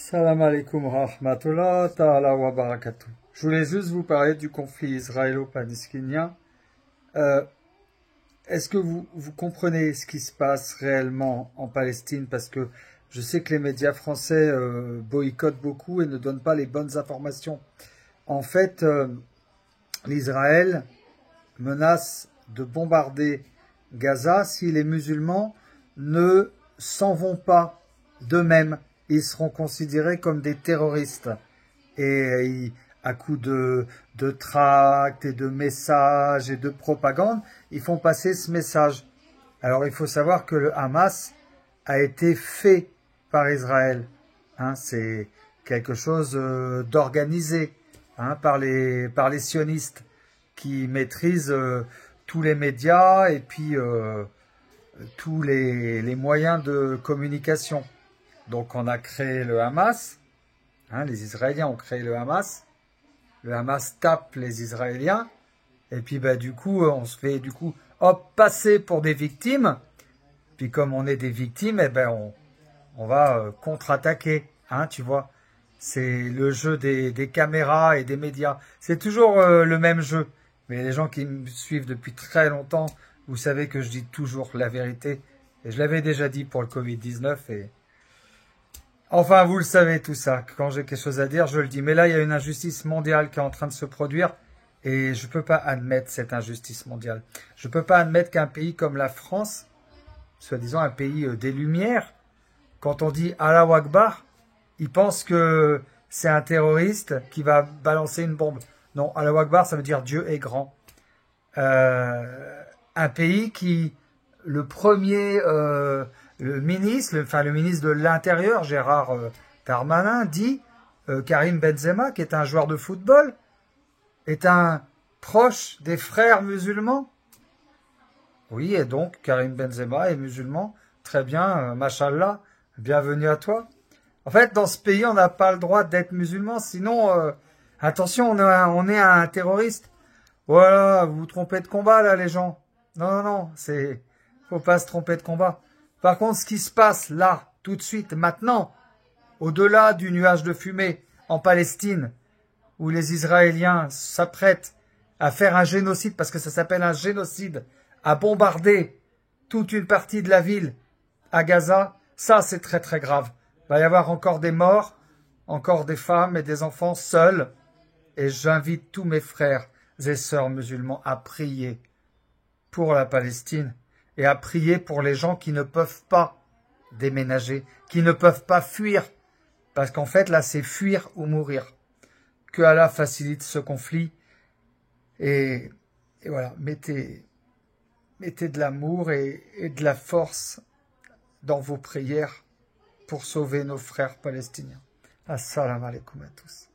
Salam alaikum wa rahmatullah ta'ala wa barakatuh. Je voulais juste vous parler du conflit israélo-palestinien. Est-ce que vous comprenez ce qui se passe réellement en Palestine? Parce que je sais que les médias français boycottent beaucoup et ne donnent pas les bonnes informations. En fait, l'Israël menace de bombarder Gaza si les musulmans ne s'en vont pas d'eux-mêmes. Ils seront considérés comme des terroristes. Et à coup de tracts et de messages et de propagande, ils font passer ce message. Alors il faut savoir que le Hamas a été fait par Israël. C'est quelque chose d'organisé par les sionistes qui maîtrisent tous les médias et puis tous les moyens de communication. Donc on a créé le Hamas, les Israéliens ont créé le Hamas tape les Israéliens, et puis du coup on se fait passer pour des victimes, puis comme on est des victimes, on va contre-attaquer, tu vois. C'est le jeu des caméras et des médias, c'est toujours le même jeu, mais les gens qui me suivent depuis très longtemps, vous savez que je dis toujours la vérité, et je l'avais déjà dit pour le Covid-19, et enfin, vous le savez tout ça, quand j'ai quelque chose à dire, je le dis. Mais là, il y a une injustice mondiale qui est en train de se produire et je ne peux pas admettre cette injustice mondiale. Je ne peux pas admettre qu'un pays comme la France, soi-disant un pays des Lumières, quand on dit Allahu Akbar, il pense que c'est un terroriste qui va balancer une bombe. Non, Allahu Akbar, ça veut dire Dieu est grand. Un pays qui, le premier... le ministre de l'Intérieur, Gérard Darmanin, dit Karim Benzema, qui est un joueur de football, est un proche des frères musulmans. Oui, et donc Karim Benzema est musulman. Très bien, mashallah, bienvenue à toi. En fait, dans ce pays, on n'a pas le droit d'être musulman, sinon, attention, on est un terroriste. Voilà, vous vous trompez de combat, là, les gens. Non, faut pas se tromper de combat. Par contre, ce qui se passe là, tout de suite, maintenant, au-delà du nuage de fumée en Palestine, où les Israéliens s'apprêtent à faire un génocide, parce que ça s'appelle un génocide, à bombarder toute une partie de la ville à Gaza, ça c'est très très grave. Il va y avoir encore des morts, encore des femmes et des enfants seuls, et j'invite tous mes frères et sœurs musulmans à prier pour la Palestine, et à prier pour les gens qui ne peuvent pas déménager, qui ne peuvent pas fuir. Parce qu'en fait, là, c'est fuir ou mourir. Que Allah facilite ce conflit. Et voilà, mettez de l'amour et de la force dans vos prières pour sauver nos frères palestiniens. Assalamu alaikum à tous.